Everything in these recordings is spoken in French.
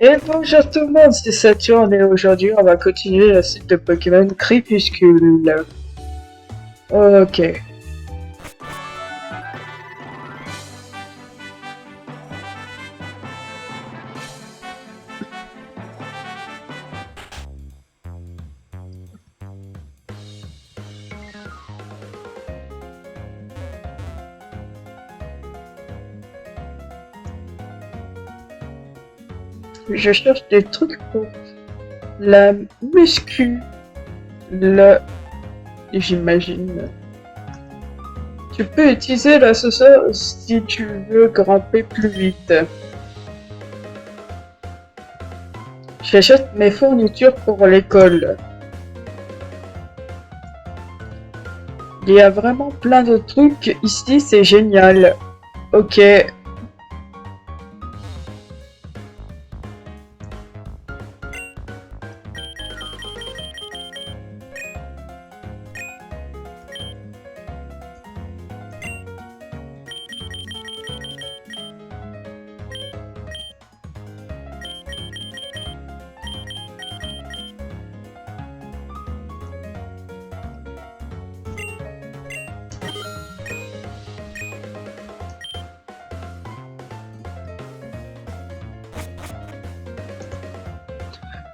Et bonjour tout le monde, c'est Saturne et aujourd'hui on va continuer la suite de Pokémon Crépuscule. Ok. Je cherche des trucs pour la muscu. J'imagine. Tu peux utiliser la sauce si tu veux grimper plus vite. J'achète mes fournitures pour l'école. Il y a vraiment plein de trucs ici, c'est génial. Ok.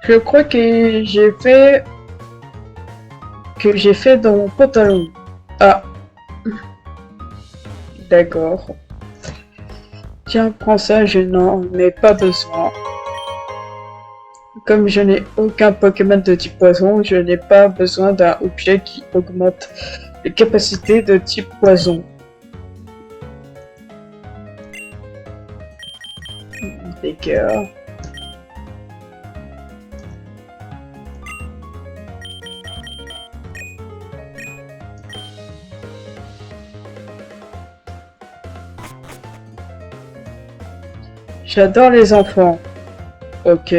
Je crois que j'ai fait dans mon pantalon. Ah. D'accord. Tiens, prends ça, je n'en ai pas besoin. Comme je n'ai aucun Pokémon de type poison, je n'ai pas besoin d'un objet qui augmente les capacités de type poison. D'accord. J'adore les enfants. Ok.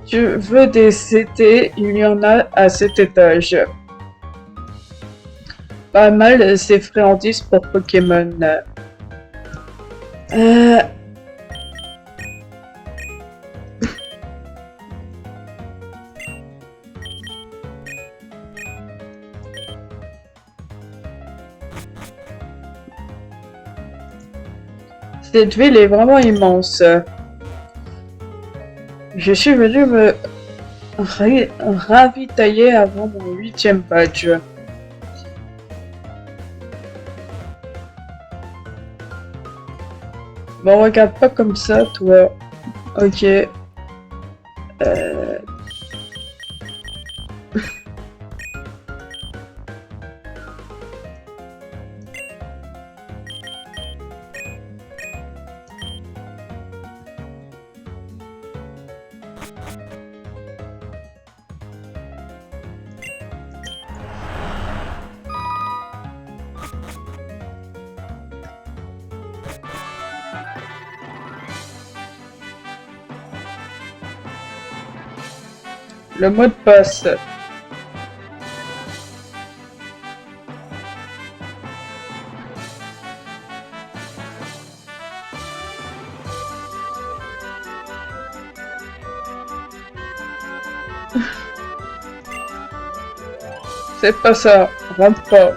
Tu veux des CT, il y en a à cet étage. Pas mal ces friandises pour Pokémon. Cette ville est vraiment immense. Je suis venu me ravitailler avant mon 8e badge. Bon, regarde pas comme ça, toi. Ok. Le mot de passe. C'est pas ça, rentre pas.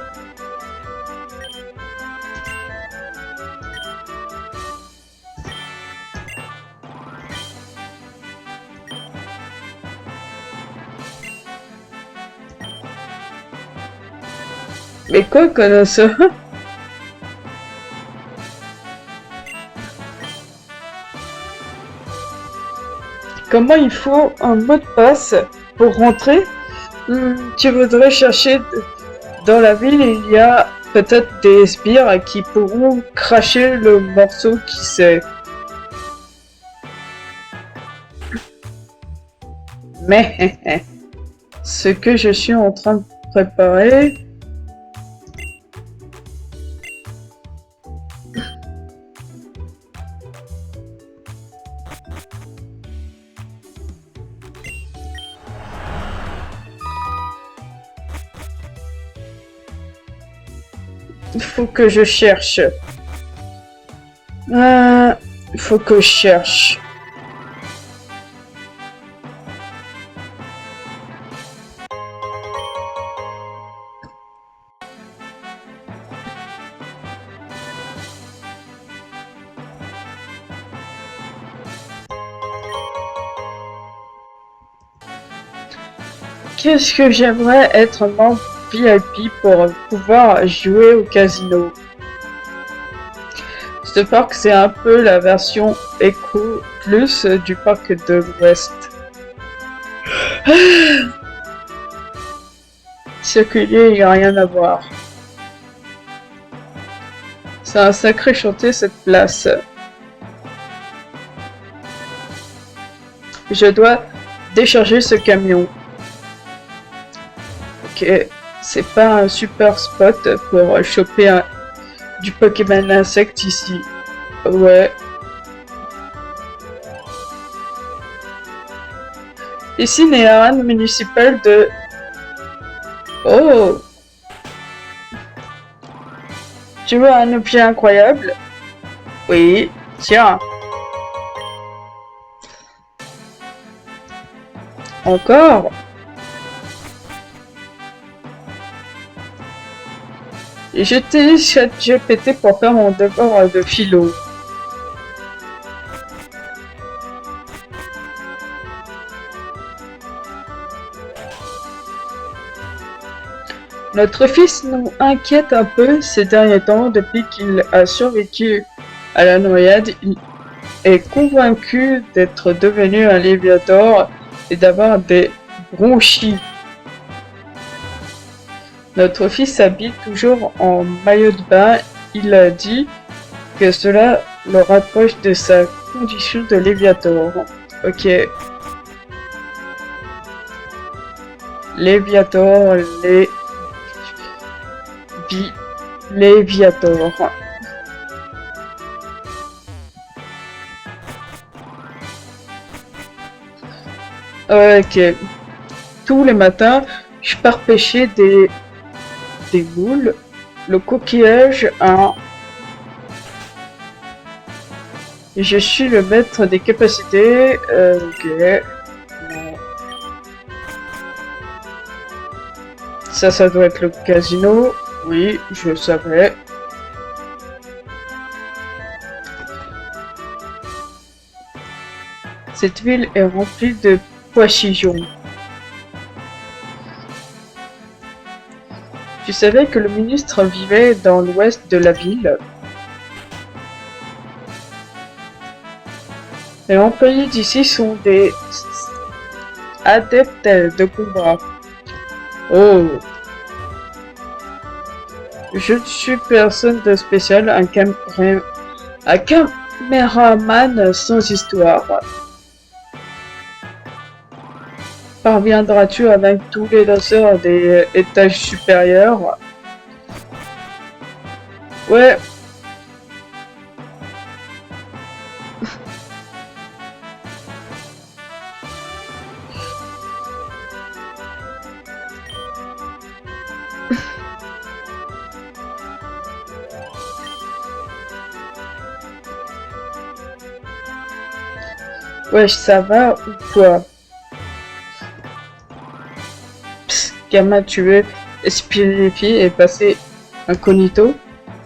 Mais quoi, connaisseur? Comment il faut un mot de passe pour rentrer? Tu voudrais chercher dans la ville, il y a peut-être des sbires qui pourront cracher le morceau, qui sait. Mais ce que je suis en train de préparer... Il faut que je cherche. Il faut que je cherche. Qu'est-ce que j'aimerais être membre VIP pour pouvoir jouer au casino. Ce parc, c'est un peu la version Eco Plus du parc de l'Ouest. Circuler, il n'y a rien à voir. C'est un sacré chantier cette place. Je dois décharger ce camion. Ok, c'est pas un super spot pour choper du Pokémon insecte ici. Ouais. Ici, n'est un municipal de... Oh! Tu veux un objet incroyable? Oui, tiens. Encore? Et j'utilise ChatGPT pour faire mon devoir de philo. Notre fils nous inquiète un peu ces derniers temps. Depuis qu'il a survécu à la noyade, il est convaincu d'être devenu un Léviator et d'avoir des bronchies. Notre fils habite toujours en maillot de bain. Il a dit que cela le rapproche de sa condition de Léviator. Ok. Léviator, Léviator. Ok. Tous les matins, je pars pêcher des moules. Le coquillage, hein. Et je suis le maître des capacités. Ok. Non. Ça doit être le casino. Oui, je le savais. Cette ville est remplie de poissillons. Tu savais que le ministre vivait dans l'ouest de la ville? Les employés d'ici sont des adeptes de combat. Oh! Je ne suis personne de spécial, un caméraman sans histoire. Parviendras-tu à vaincre tous les danseurs des étages supérieurs? Ouais. Wesh, ça va ou quoi? Psst, gamin, tu veux espionner les filles et passer incognito?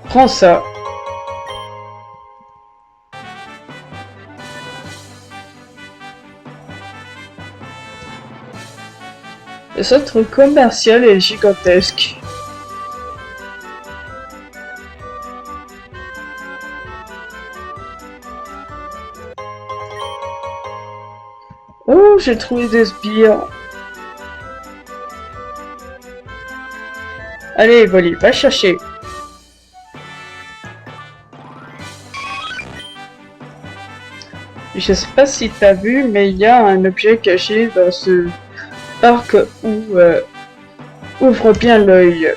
Prends ça. Le centre commercial est gigantesque. Oh, j'ai trouvé des sbires. Allez, Evoli, va chercher. Je sais pas si t'as vu, mais il y a un objet caché dans ce parc où ouvre bien l'œil.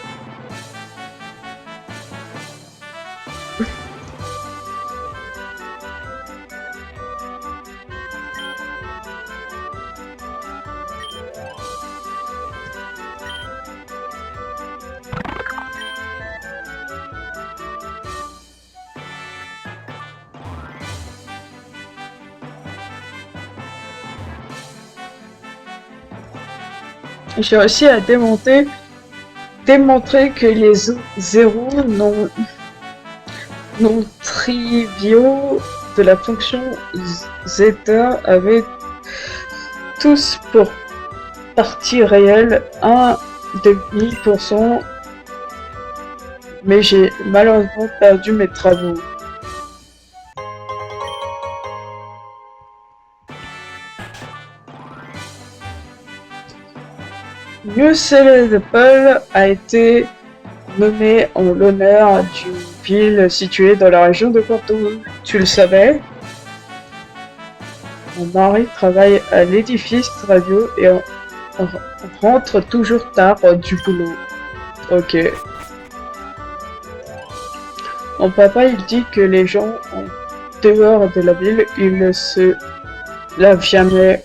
J'ai réussi à démontrer que les zéros non triviaux de la fonction zeta avaient tous pour partie réelle 1,5%, mais j'ai malheureusement perdu mes travaux. New Paul a été nommé en l'honneur d'une ville située dans la région de Cordoue. Tu le savais? Mon mari travaille à l'édifice radio et on rentre toujours tard du boulot. Ok. Mon papa, il dit que les gens en dehors de la ville, ils ne se lavent jamais.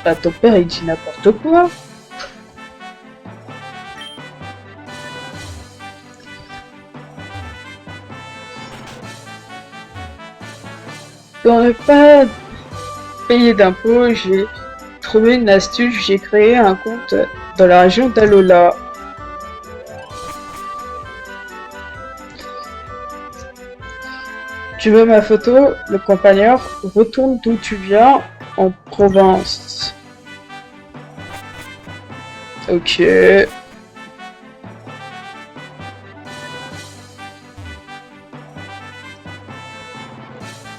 Bah, ton père, il dit n'importe quoi. Pour ne pas payer d'impôts, j'ai trouvé une astuce, j'ai créé un compte dans la région d'Alola. Tu veux ma photo? Le campagnard retourne d'où tu viens, en province. Ok.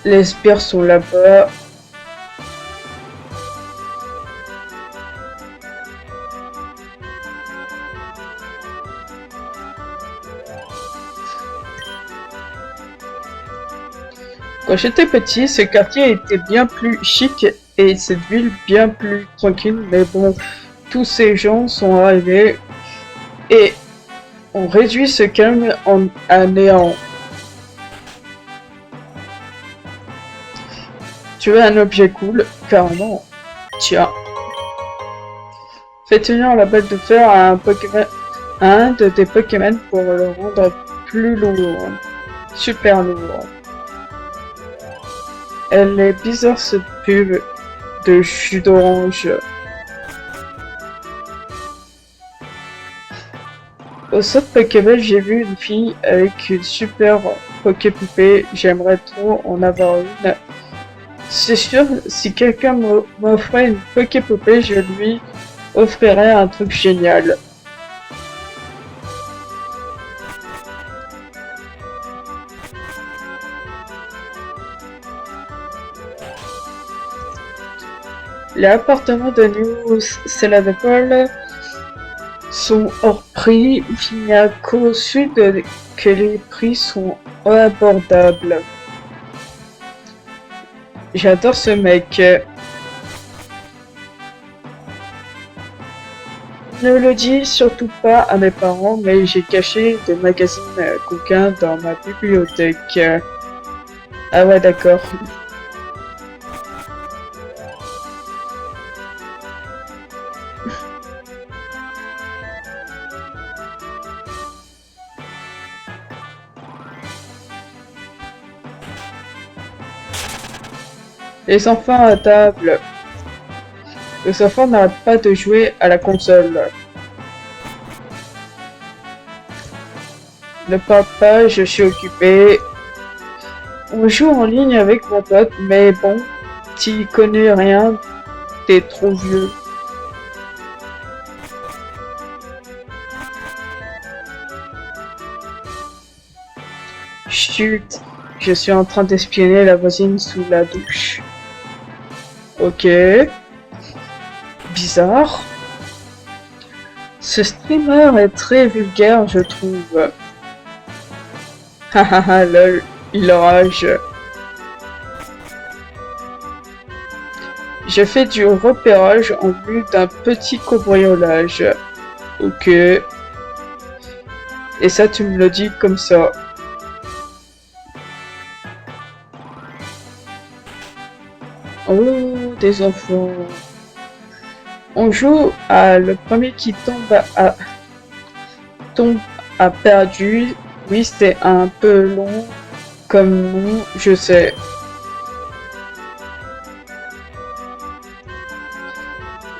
Les sbires sont là-bas. Quand j'étais petit, ce quartier était bien plus chic et cette ville bien plus tranquille, mais bon, tous ces gens sont arrivés et ont réduit ce calme à néant. Tu veux un objet cool? Carrément. Tiens. Fais tenir la balle de fer à un Pokémon, à un de tes Pokémon pour le rendre plus lourd. Super lourd. Elle est bizarre cette pub de jus d'orange. Au centre Pokéball, j'ai vu une fille avec une super Poképoupée. J'aimerais trop en avoir une. C'est sûr, si quelqu'un m'offrait une Poképoupée, je lui offrirais un truc génial. Les appartements de New Celadopol sont hors prix. Il n'y a qu'au sud que les prix sont abordables. J'adore ce mec. Ne le dis surtout pas à mes parents, mais j'ai caché des magazines coquins dans ma bibliothèque. Ah ouais, d'accord. Les enfants à table. Les enfants n'arrêtent pas de jouer à la console. Ne parle pas, je suis occupé. On joue en ligne avec mon pote, mais bon, t'y connais rien, t'es trop vieux. Chut, je suis en train d'espionner la voisine sous la douche. Ok. Bizarre. Ce streamer est très vulgaire, je trouve. Hahaha, lol, il rage. Je fais du repérage en vue d'un petit cambriolage. Ok. Et ça, tu me le dis comme ça. Oh, des enfants. On joue à le premier qui tombe à perdu. Oui, c'est un peu long comme nom, je sais.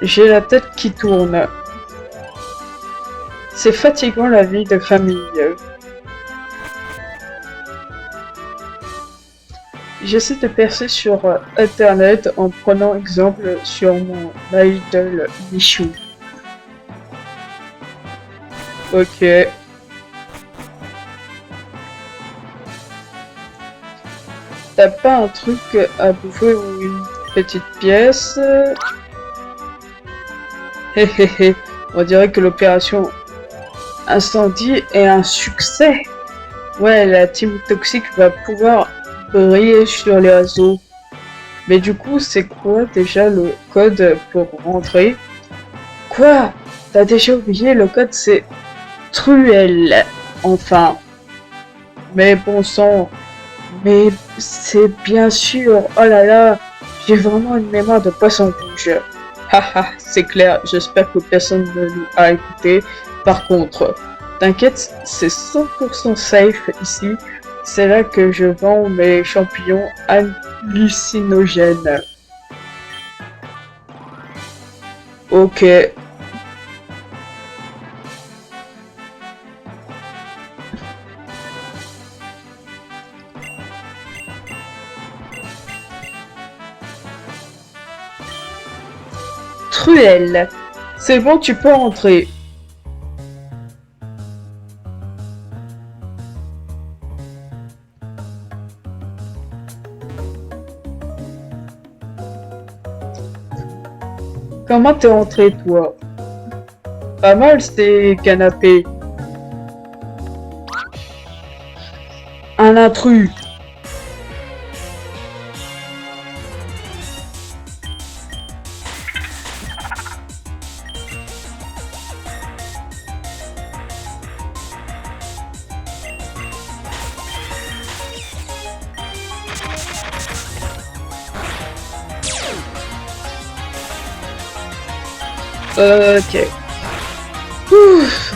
J'ai la tête qui tourne. C'est fatigant la vie de famille. J'essaie de percer sur internet en prenant exemple sur mon idol Michou. Ok. T'as pas un truc à bouffer ou une petite pièce? Hé hé hé, on dirait que l'opération incendie est un succès. Ouais, la team toxique va pouvoir briller sur les réseaux. Mais du coup, c'est quoi déjà le code pour rentrer? Quoi? T'as déjà oublié, le code c'est Truel. Enfin. Mais bon sang. Mais c'est bien sûr. Oh là là. J'ai vraiment une mémoire de poisson rouge. Haha, c'est clair. J'espère que personne ne nous a écouté. Par contre, t'inquiète, c'est 100% safe ici. C'est là que je vends mes champignons hallucinogènes. Ok. Truelle. C'est bon, tu peux entrer. Comment t'es entré, toi? Pas mal, ces canapés. Un intrus. Ok. Ouf.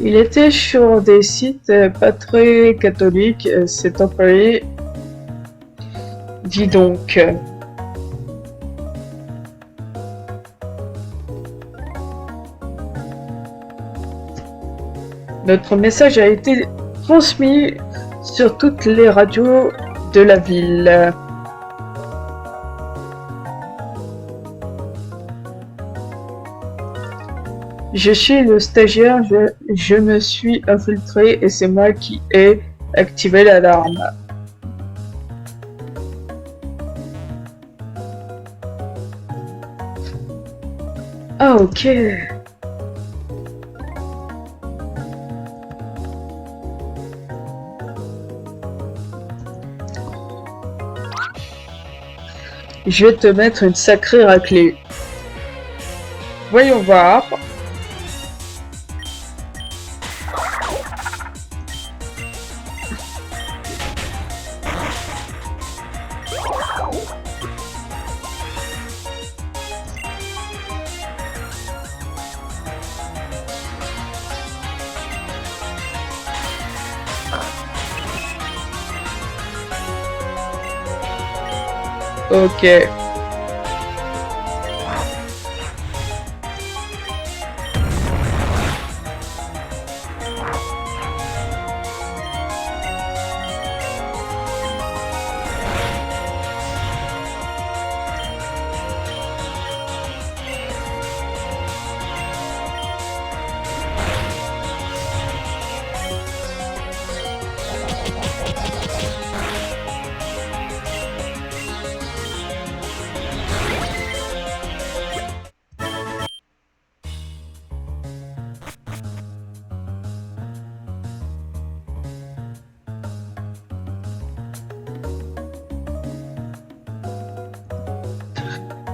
Il était sur des sites pas très catholiques, cet employé. Dis donc. Notre message a été transmis sur toutes les radios de la ville. Je suis le stagiaire, je me suis infiltré et c'est moi qui ai activé l'alarme. Ah ok. Je vais te mettre une sacrée raclée. Voyons voir. Ok.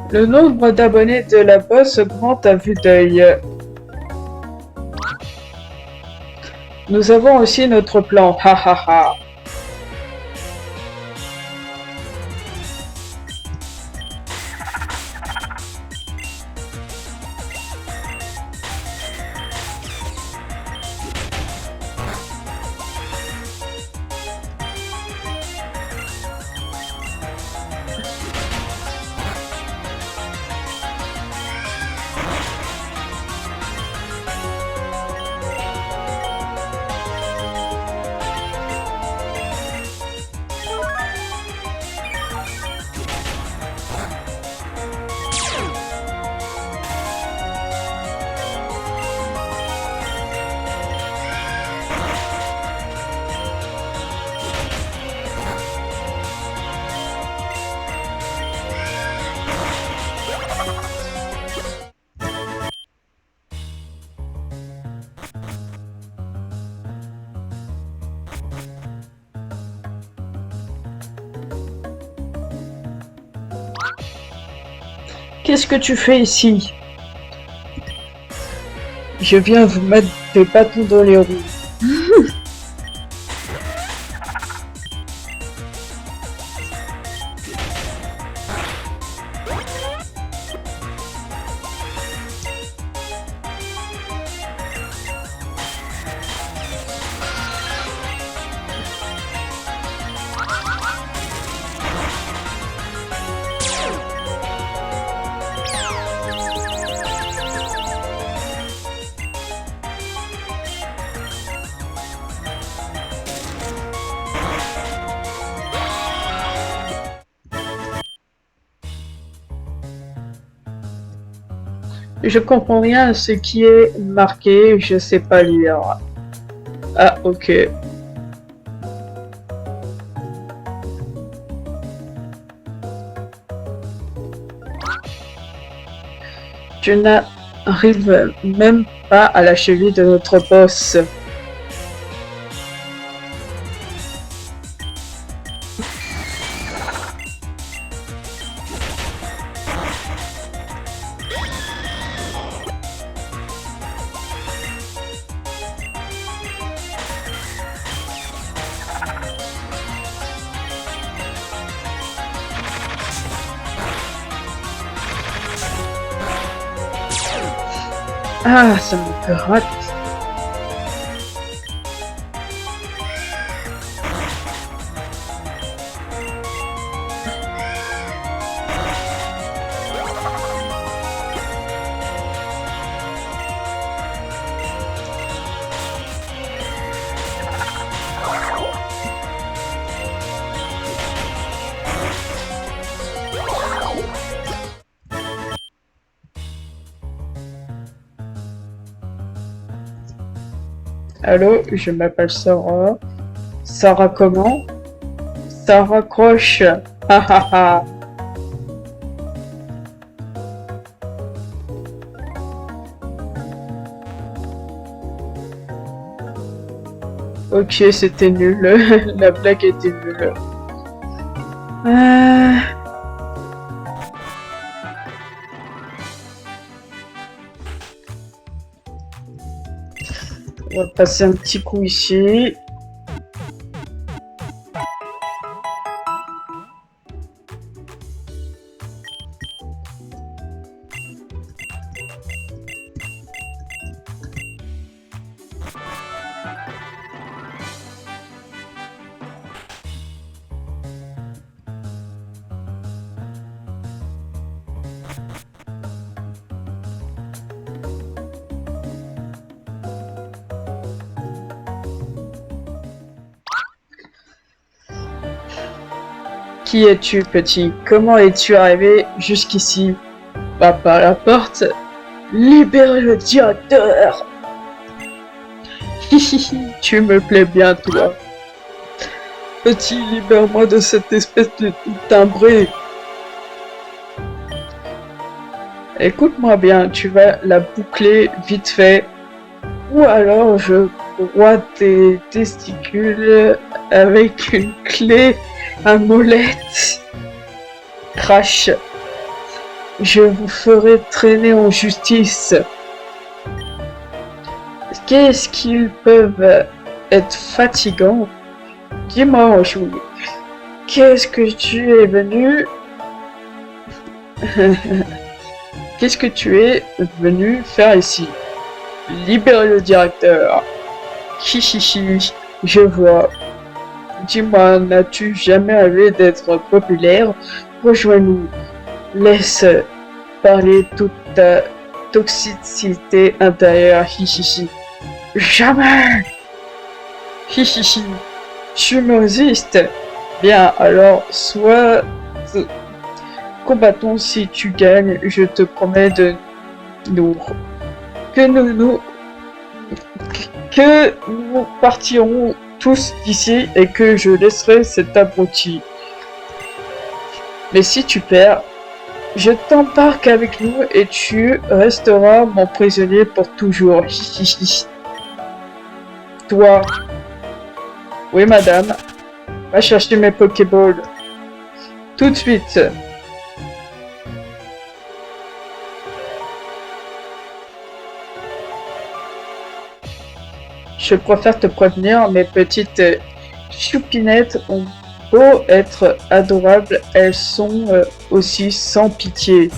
Le nombre d'abonnés de la bosse augmente à vue d'œil. Nous avons aussi notre plan, ha ha ha. Qu'est-ce que tu fais ici? Je viens vous mettre des bâtons dans les roues. Je comprends rien à ce qui est marqué, je sais pas lire. Ah, ok. Tu n'arrives même pas à la cheville de notre boss. Ah, ça me gratte. Allô, je m'appelle Sarah. Sarah comment? Sarah Croche. Ha ha ha. Ok, c'était nul. La blague était nulle. On va passer un petit coup ici. Qui es-tu, petit? Comment es-tu arrivé jusqu'ici? Va par la porte. Libère le directeur. Hihihi, tu me plais bien, toi. Petit, libère-moi de cette espèce de timbré. Écoute-moi bien, tu vas la boucler vite fait. Ou alors je broie tes testicules avec une clé à molette. Crash. Je vous ferai traîner en justice. Qu'est-ce qu'ils peuvent être fatigants? Dis-moi, Rochouille, qu'est-ce que tu es venu... Qu'est-ce que tu es venu faire ici? Libérer le directeur. Chichichi, je vois. Dis-moi, n'as-tu jamais rêvé d'être populaire? Rejoins-nous. Laisse parler toute ta toxicité intérieure. Chichichi. Jamais! Chichichi. Tu me résistes. Bien, alors, soit... Combattons si tu gagnes, je te promets de nous... Que nous partirons tous d'ici et que je laisserai cet abruti. Mais si tu perds, je t'embarque avec nous et tu resteras mon prisonnier pour toujours. Toi. Oui, madame. Va chercher mes Pokéballs. Tout de suite. Je préfère te prévenir, mes petites choupinettes ont beau être adorables, elles sont aussi sans pitié.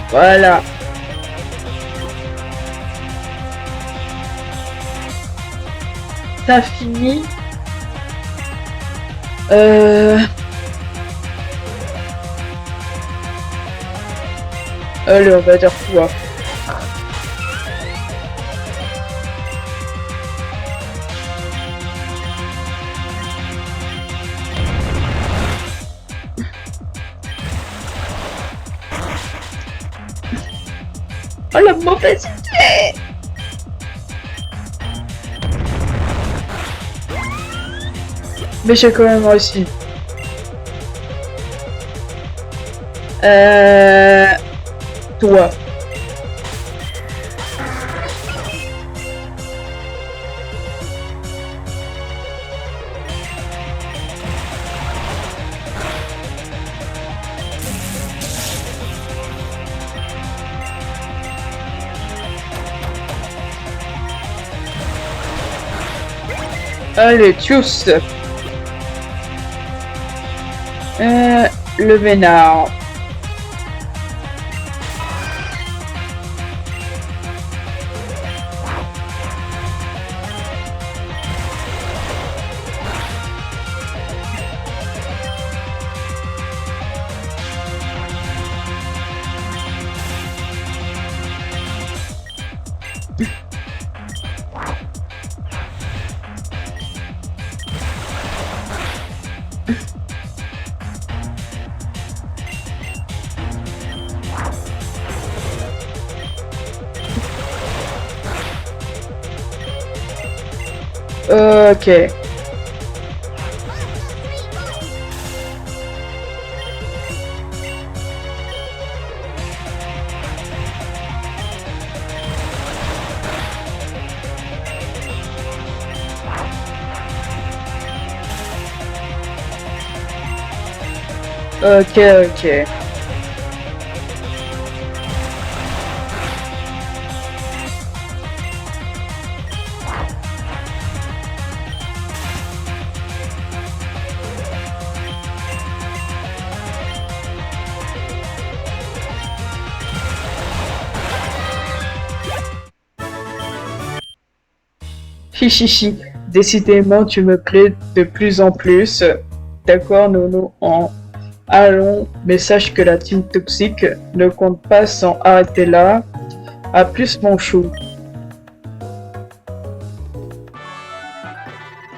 Voilà. T'as fini. Allez, on va dire quoi? Oh la mauvaise idée! Mais j'ai quand même réussi. Toi. Allez, tchuss. Le vénard. Ok. Ok, ok. Chichichi, décidément tu me plais de plus en plus. D'accord, Nono, allons, mais sache que la team toxique ne compte pas s'en arrêter là. À plus mon chou.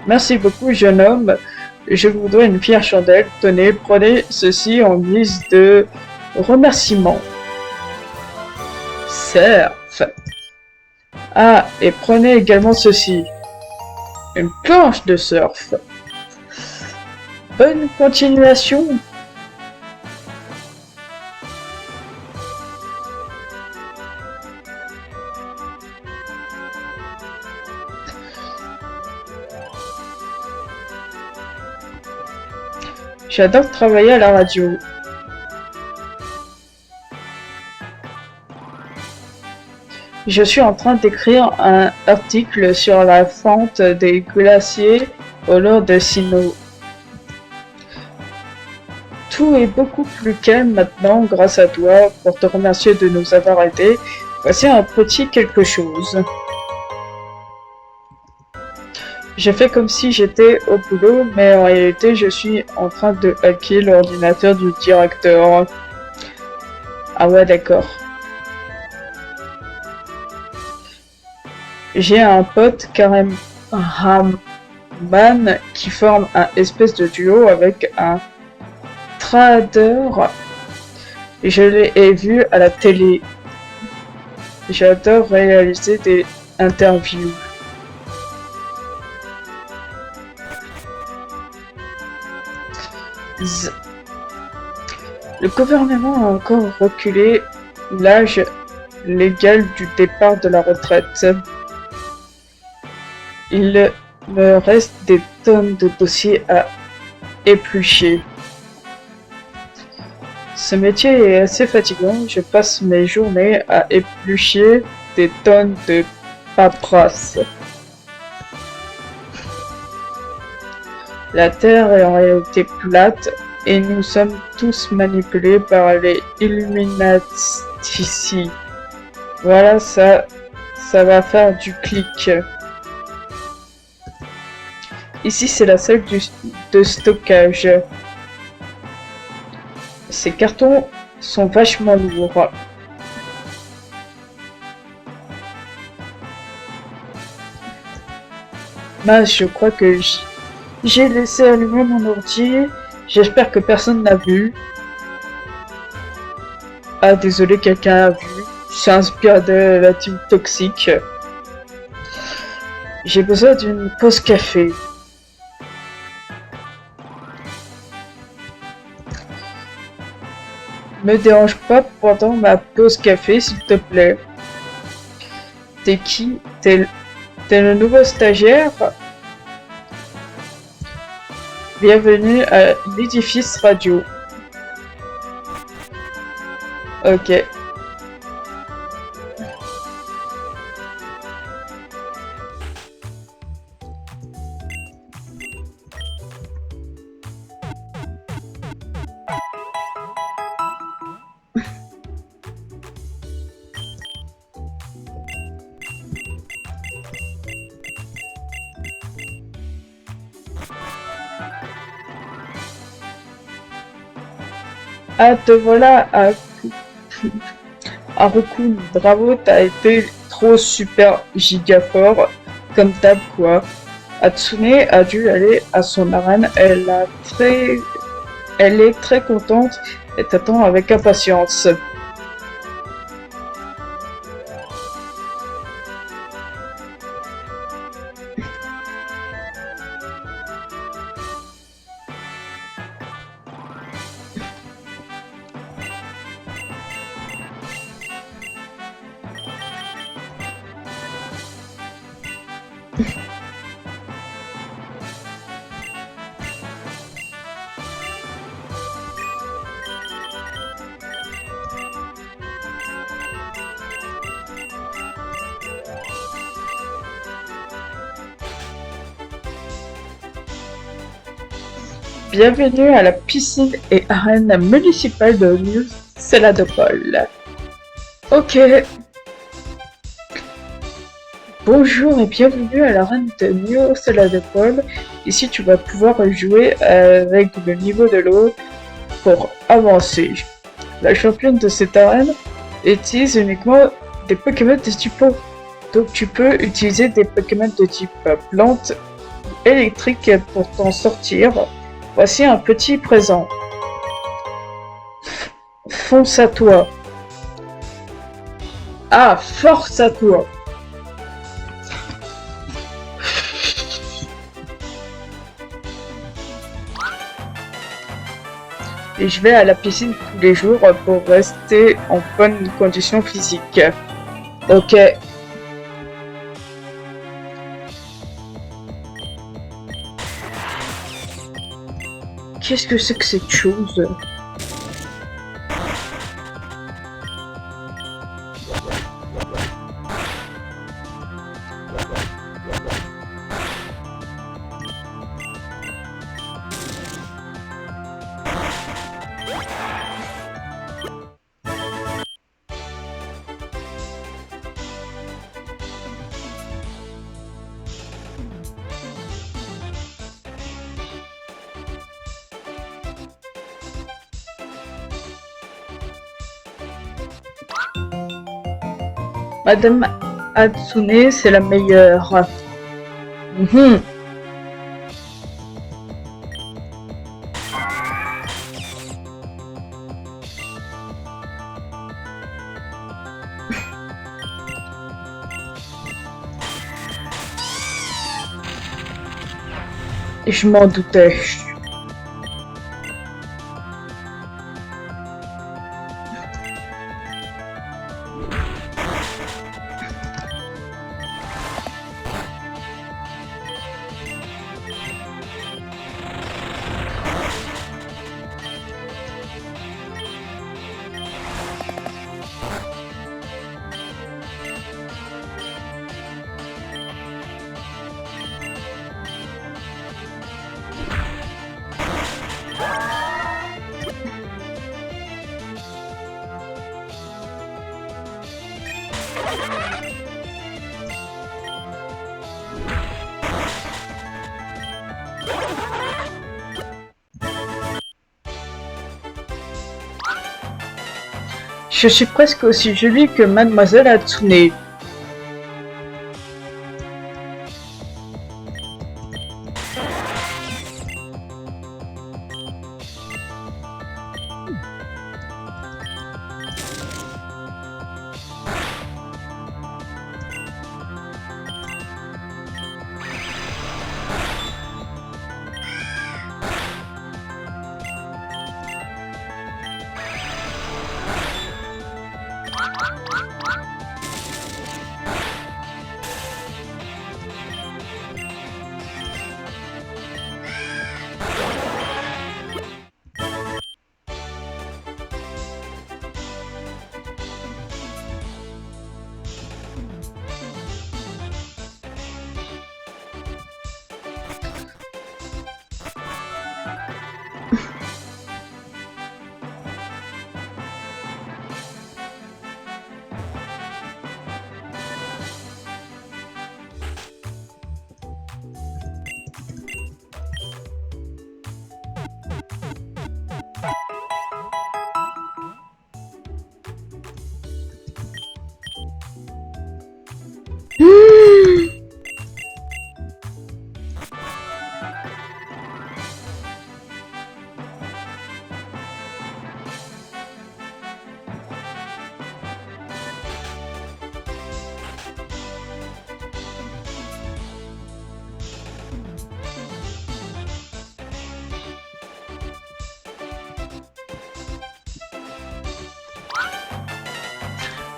Merci beaucoup jeune homme. Je vous dois une fière chandelle. Tenez, prenez ceci en guise de remerciement. surf. Ah, et prenez également ceci. Une planche de surf. Bonne continuation. J'adore travailler à la radio. Je suis en train d'écrire un article sur la fonte des glaciers au nord de Sinnoh. Tout est beaucoup plus calme maintenant grâce à toi. Pour te remercier de nous avoir aidés, voici un petit quelque chose. J'ai fait comme si j'étais au boulot, mais en réalité je suis en train de hacker l'ordinateur du directeur. Ah ouais, d'accord. J'ai un pote, Karen Rahman, qui forme un espèce de duo avec un trader. Je l'ai vu à la télé. J'adore réaliser des interviews. Le gouvernement a encore reculé l'âge légal du départ de la retraite. Il me reste des tonnes de dossiers à éplucher. Ce métier est assez fatigant. Je passe mes journées à éplucher des tonnes de paperasse. La Terre est en réalité plate et nous sommes tous manipulés par les Illuminati. Voilà, ça va faire du clic. Ici, c'est la salle de stockage. Ces cartons sont vachement lourds. Mince, je crois que j'ai laissé allumer mon ordi. J'espère que personne n'a vu. Ah, désolé, quelqu'un a vu. C'est inspiré de la team toxique. J'ai besoin d'une pause café. Me dérange pas pendant ma pause café, s'il te plaît. T'es qui? T'es le nouveau stagiaire? Bienvenue à l'édifice radio. Ok. Ah, te voilà, Haruku, bravo, t'as été trop super giga fort, comme d'hab quoi. Hatsune a dû aller à son arène, elle est très contente et t'attend avec impatience. Bienvenue à la piscine et arène municipale de New Celadopol. Ok. Bonjour et bienvenue à l'arène de New Celadopol. Ici, tu vas pouvoir jouer avec le niveau de l'eau pour avancer. La championne de cette arène utilise uniquement des Pokémon de type eau. Donc tu peux utiliser des Pokémon de type plante électrique pour t'en sortir. Voici un petit présent. Fonce à toi. Ah, force à toi. Et je vais à la piscine tous les jours pour rester en bonne condition physique. Ok. Qu'est-ce que c'est que cette chose? Madame Hatsune, c'est la meilleure. Mhm. Je m'en doutais. Je suis presque aussi jolie que Mademoiselle Hatsune.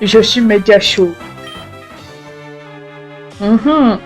Je suis méga chaud. Mhm.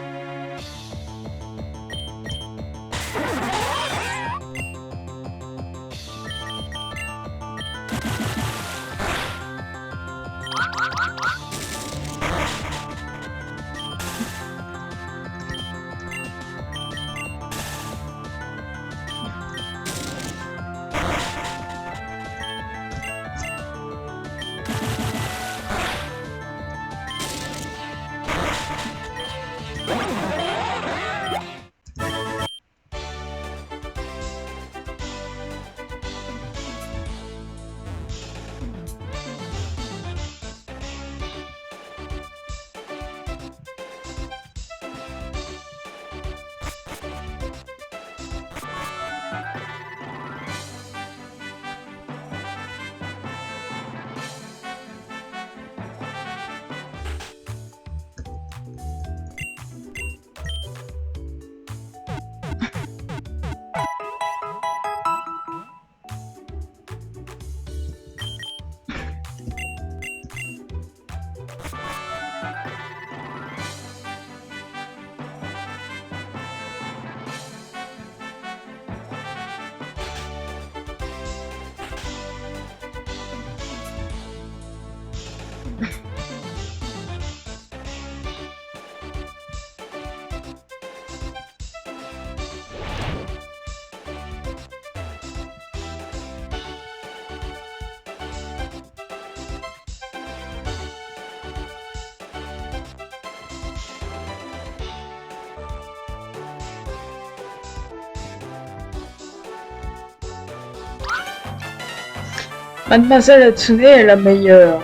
Mademoiselle Hatsune est la meilleure.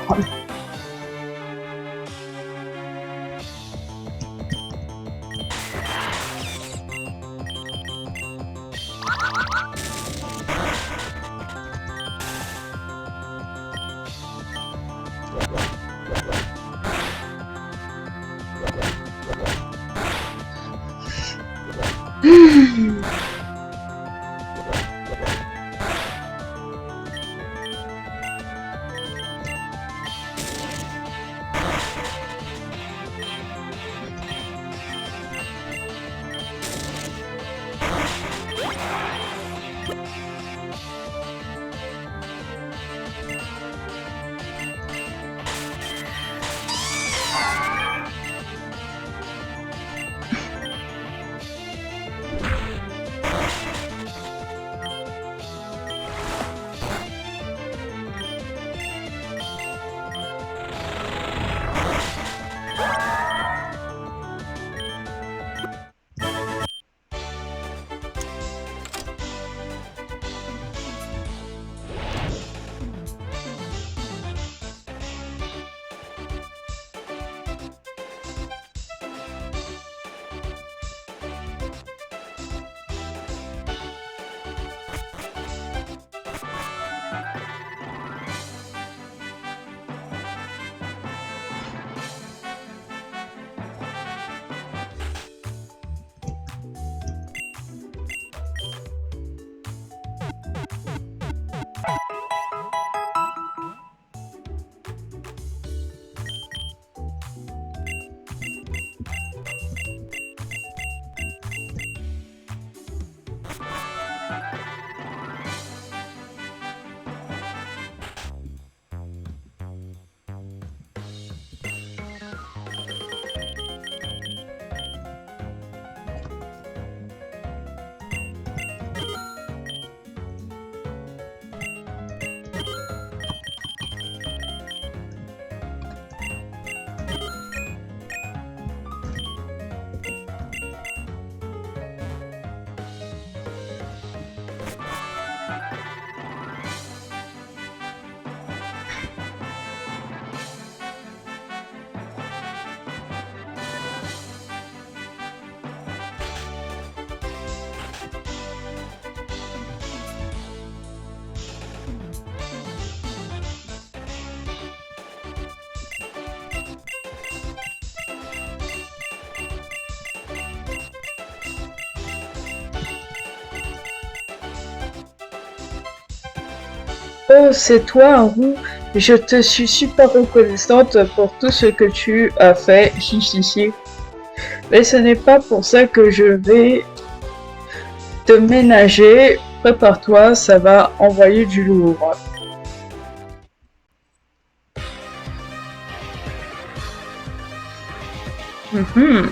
Oh, c'est toi, Haru. Je te suis super reconnaissante pour tout ce que tu as fait. Hihihi. Mais ce n'est pas pour ça que je vais te ménager. Prépare-toi, ça va envoyer du lourd. Mhm.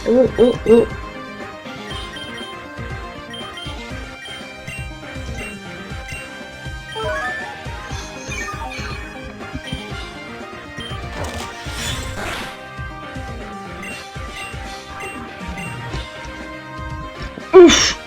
Oh, oh, oh. Ouf.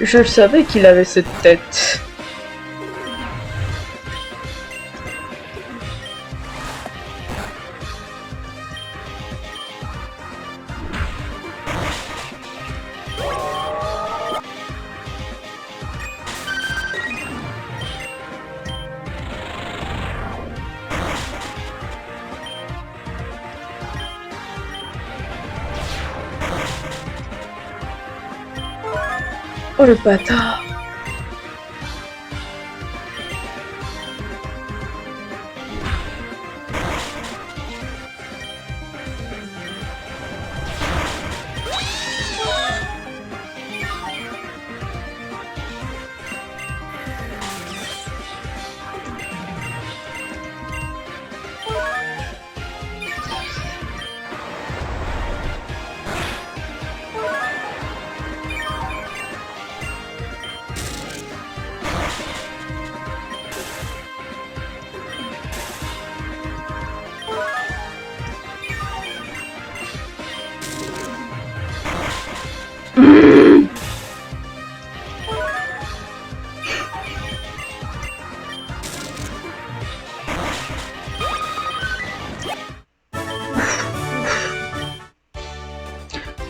Je savais qu'il avait cette tête. Oh le bâtard!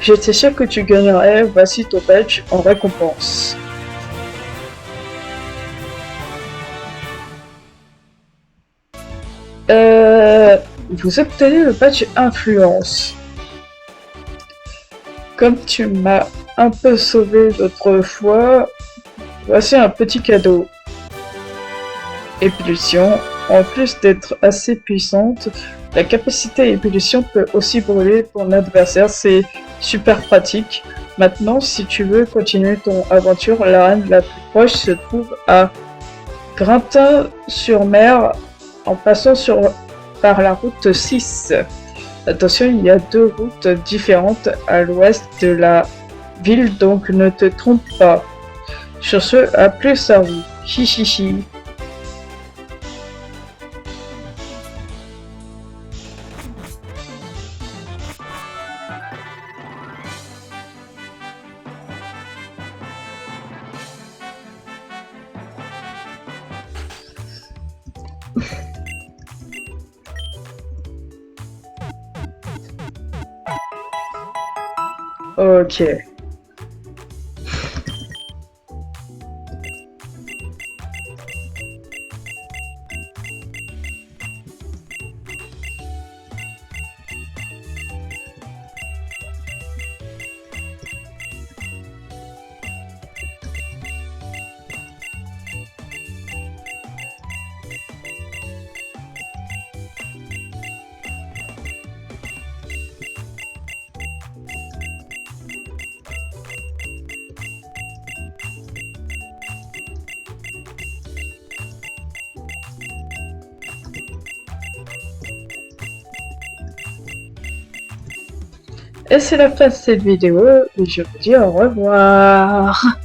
J'étais sûr que tu gagnerais, voici ton badge en récompense. Vous obtenez le badge influence. Comme tu m'as un peu sauvé l'autre fois, voici un petit cadeau. Ébullition. En plus d'être assez puissante, la capacité ébullition peut aussi brûler ton adversaire, c'est super pratique. Maintenant, si tu veux continuer ton aventure, l'arène la plus proche se trouve à Grintin-sur-Mer en passant par la route 6. Attention, il y a 2 routes différentes à l'ouest de la ville, donc ne te trompe pas. Sur ce, à plus à vous. Chichichi. Ok. Et c'est la fin de cette vidéo, et je vous dis au revoir.